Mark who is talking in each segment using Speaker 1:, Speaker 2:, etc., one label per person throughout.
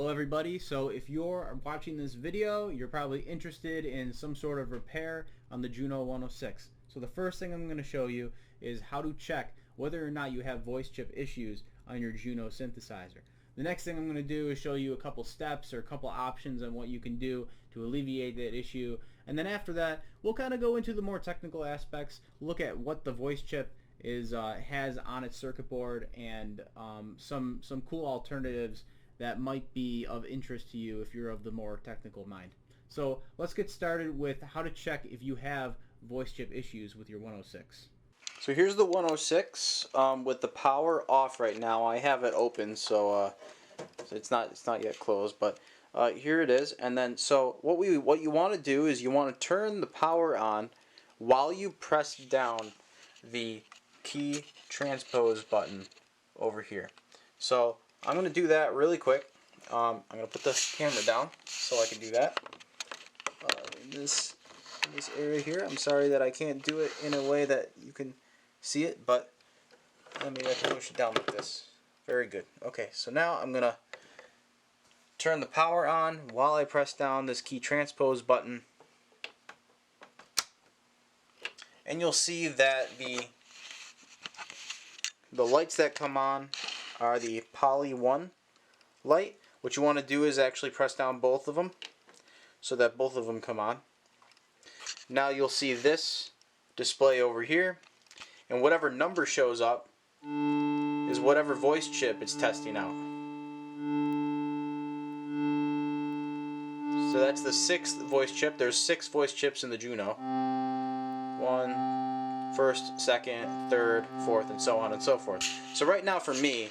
Speaker 1: Hello everybody. So if you're watching this video, you're probably interested in some sort of repair on the Juno 106. So the first thing I'm going to show you is how to check whether or not you have voice chip issues on your Juno synthesizer. The next thing I'm going to do is show you a couple steps or a couple options on what you can do to alleviate that issue. And then after that, we'll kind of go into the more technical aspects, look at what the voice chip has on its circuit board, and some cool alternatives that might be of interest to you if you're of the more technical mind. So let's get started with how to check if you have voice chip issues with your 106.
Speaker 2: So here's the 106 with the power off right now. I have it open, so it's not yet closed, but here it is. And then so what you want to do is you want to turn the power on while you press down the key transpose button over here. So I'm going to do that really quick. I'm going to put the camera down so I can do that. In this area here. I'm sorry that I can't do it in a way that you can see it, but maybe I can push it down like this. Very good. Okay, so now I'm going to turn the power on while I press down this key transpose button. And you'll see that the lights that come on are the poly 1 light. What you want to do is actually press down both of them so that both of them come on. Now you'll see this display over here, and whatever number shows up is whatever voice chip it's testing out. So that's the 6th voice chip. There's 6 voice chips in the Juno. 1, first, second, third, fourth, and so on and so forth. So right now for me,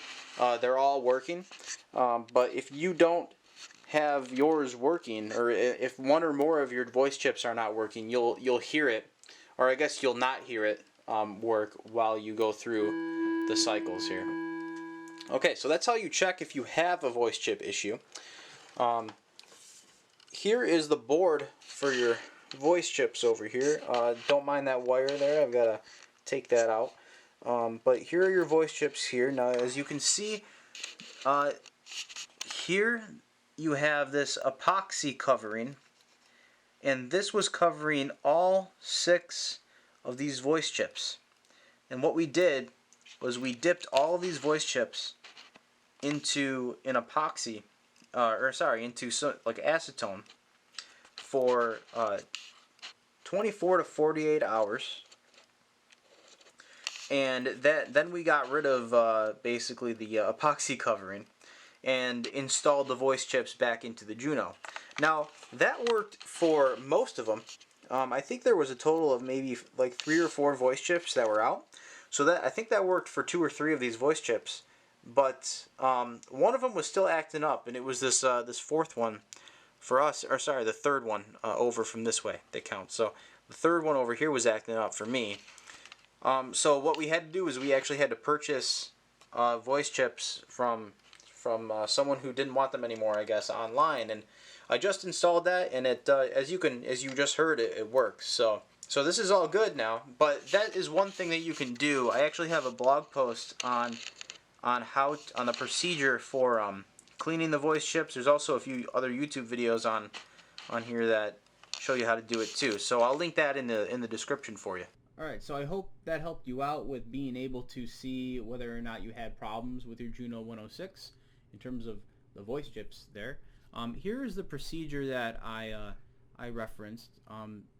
Speaker 2: they're all working, but if you don't have yours working, or if one or more of your voice chips are not working, you'll hear it, or I guess you'll not hear it work while you go through the cycles here. Okay, so that's how you check if you have a voice chip issue. Here is the board for your voice chips over here. Don't mind that wire there, I've got to take that out. But here are your voice chips here. Now as you can see, here you have this epoxy covering, and this was covering all 6 of these voice chips. And what we did was we dipped all of these voice chips into an epoxy, into like acetone for 24 to 48 hours. And then we got rid of basically the epoxy covering and installed the voice chips back into the Juno. Now that worked for most of them. I think there was a total of maybe like 3 or 4 voice chips that were out. So I think that worked for 2 or 3 of these voice chips. But one of them was still acting up, and it was this this 4th one for us, or sorry, the 3rd one over from this way that counts. So the 3rd one over here was acting up for me. So what we had to do is we actually had to purchase voice chips from someone who didn't want them anymore, I guess, online, and I just installed that, and it as you just heard, it works. So this is all good now. But that is one thing that you can do. I actually have a blog post on the procedure for cleaning the voice chips. There's also a few other YouTube videos on here that show you how to do it too. So I'll link that in the description for you.
Speaker 1: Alright, so I hope that helped you out with being able to see whether or not you had problems with your Juno 106 in terms of the voice chips there. Here is the procedure that I referenced.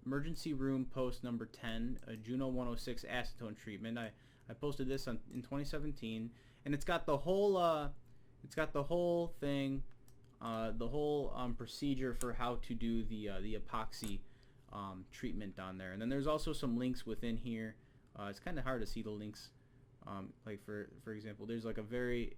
Speaker 1: Emergency room post number 10, a Juno 106 acetone treatment. I posted this in 2017, and it's got the whole thing, the whole procedure for how to do the epoxy treatment on there. And then there's also some links within here. It's kind of hard to see the links. Like for example, there's like a very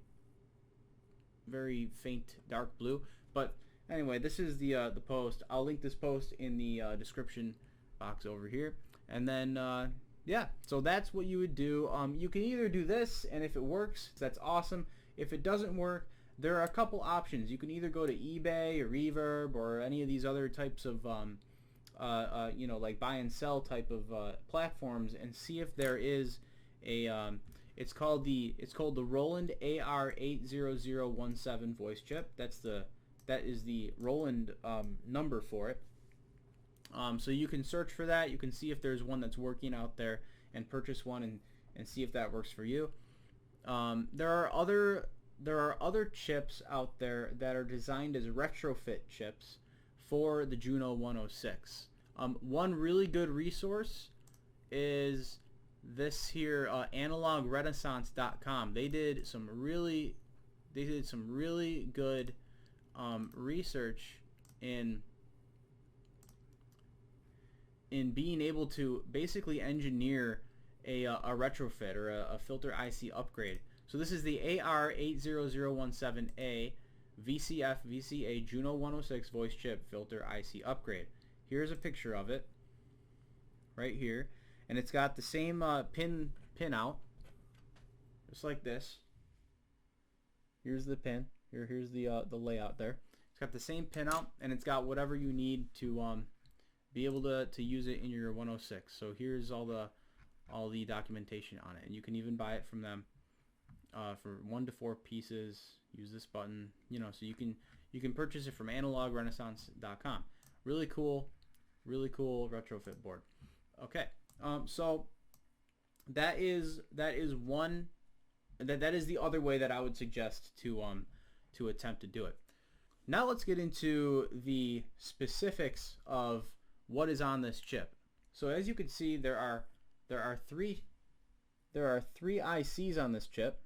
Speaker 1: faint dark blue. But anyway, this is the post. I'll link this post in the description box over here. And then yeah, so that's what you would do. You can either do this, and if it works, that's awesome. If it doesn't work, there are a couple options. You can either go to eBay or Reverb or any of these other types of like buy and sell type of platforms, and see if there is a it's called the Roland AR80017 voice chip. That's the that is the Roland number for it. So you can search for that. You can see if there's one that's working out there and purchase one and see if that works for you. There are other chips out there that are designed as retrofit chips for the Juno 106. One really good resource is this here, AnalogueRenaissance.com. They did some really good research in being able to basically engineer a retrofit or a filter IC upgrade. So this is the AR80017A VCF VCA Juno 106 voice chip filter IC upgrade. Here's a picture of it right here, and it's got the same pin out, just like this. Here's the pin. Here's the layout there. It's got the same pin out, and it's got whatever you need to be able to use it in your 106. So here's all the documentation on it, and you can even buy it from them for 1 to 4 pieces. Use this button, so you can purchase it from AnalogueRenaissance.com. Really cool retrofit board. Okay, so that is one. That is the other way that I would suggest to attempt to do it. Now let's get into the specifics of what is on this chip. So as you can see, there are three ICs on this chip.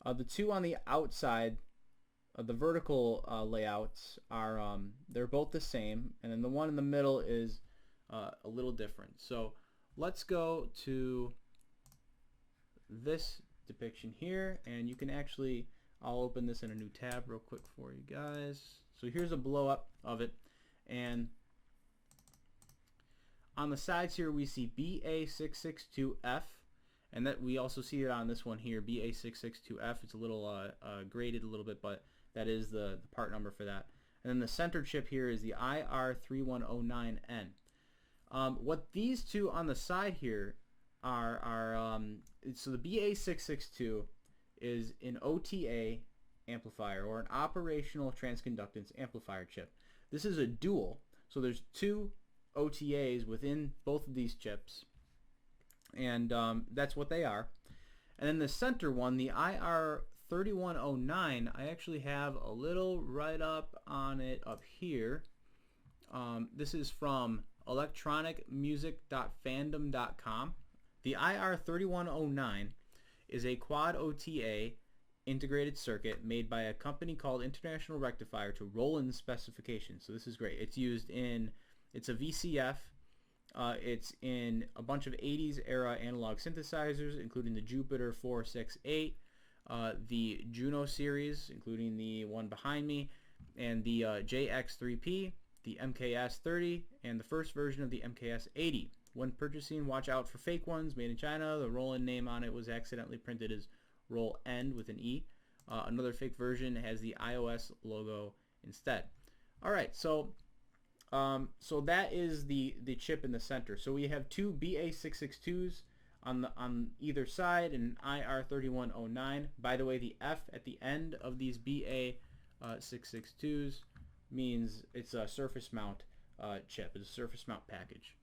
Speaker 1: The two on the outside, the vertical layouts are they're both the same, and then the one in the middle is a little different. So let's go to this depiction here, and you can actually, I'll open this in a new tab real quick for you guys. So here's a blow up of it, and on the sides here we see BA662F, and that we also see it on this one here, BA662F. It's a little graded a little bit, but that is the part number for that. And then the center chip here is the IR3109N. What these two on the side here are so the BA662 is an OTA amplifier, or an operational transconductance amplifier chip. This is a dual, so there's two OTAs within both of these chips, and that's what they are. And then the center one, the IR3109, I actually have a little write-up on it up here. This is from electronicmusic.fandom.com. The IR3109 is a quad OTA integrated circuit made by a company called International Rectifier to Roland specifications. So this is great. It's used in, it's a VCF. It's in a bunch of 80s era analog synthesizers, including the Jupiter 468, the Juno series, including the one behind me, and the JX3P, the MKS30, and the first version of the MKS80. When purchasing, watch out for fake ones made in China. The Roland name on it was accidentally printed as Roll End with an E. Another fake version has the iOS logo instead. All right, so that is the chip in the center. So we have two BA662s on either side, and an IR3109. By the way, the F at the end of these BA662s means it's a surface mount chip. It's a surface mount package.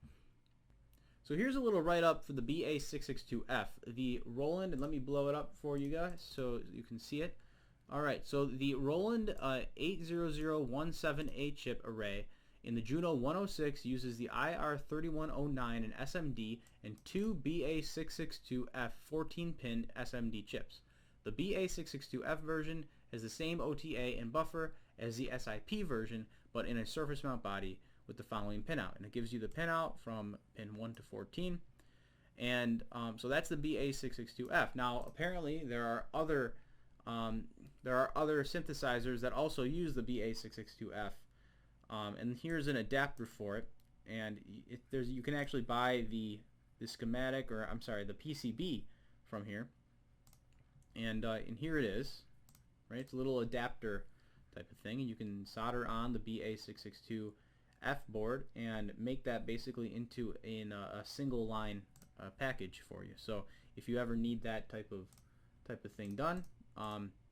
Speaker 1: So here's a little write-up for the BA662F. The Roland, and let me blow it up for you guys so you can see it. Alright, so the Roland 80017A chip array in the Juno 106 uses the IR3109 and SMD and two BA662F 14-pin SMD chips. The BA662F version has the same OTA and buffer as the SIP version, but in a surface mount body with the following pinout, and it gives you the pinout from pin 1 to 14, and so that's the BA662F. Now apparently there are other synthesizers that also use the BA662F, and here's an adapter for it, and you can actually buy the schematic, or I'm sorry, the PCB from here, and here it is, right? It's a little adapter type of thing, and you can solder on the BA662F board and make that basically into a single line package for you. So if you ever need that type of thing done,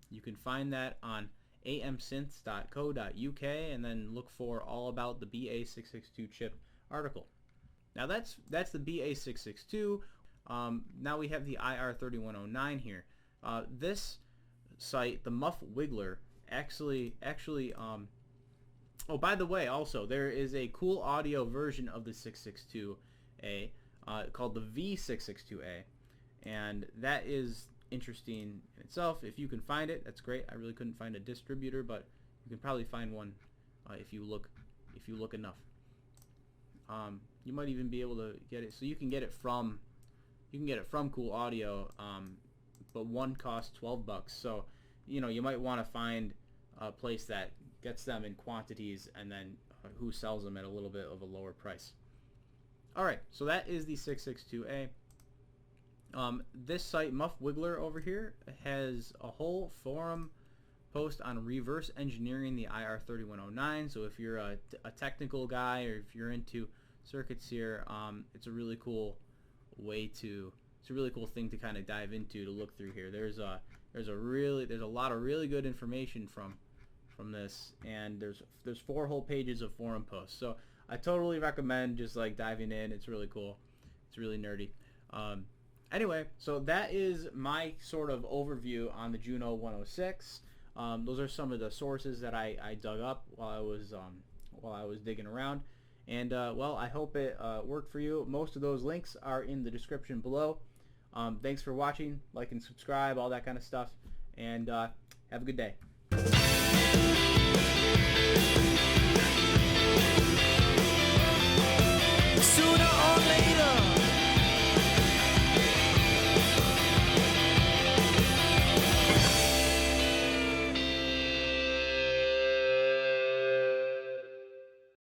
Speaker 1: you can find that on amsynths.co.uk, and then look for all about the BA662 chip article. Now that's the BA662. Now we have the IR3109 here. This site, the Muff Wiggler, actually oh, by the way, also there is a Coolaudio version of the 662A called the V662A, and that is interesting in itself. If you can find it, that's great. I really couldn't find a distributor, but you can probably find one if you look enough. You might even be able to get it. So you can get it from Coolaudio, but one costs $12. So you might want to find a place that gets them in quantities, and then who sells them at a little bit of a lower price. Alright, so that is the 662A. This site, Muff Wiggler over here, has a whole forum post on reverse engineering the IR3109. So if you're a technical guy, or if you're into circuits here, it's a really cool thing to kind of dive into, to look through here. There's a lot of really good information from this, and there's 4 whole pages of forum posts. So I totally recommend just like diving in. It's really cool. It's really nerdy. Anyway, so that is my sort of overview on the Juno 106. Those are some of the sources that I dug up while I was digging around, and well, I hope it worked for you. Most of those links are in the description below. Thanks for watching. Like and subscribe, all that kind of stuff, and have a good day.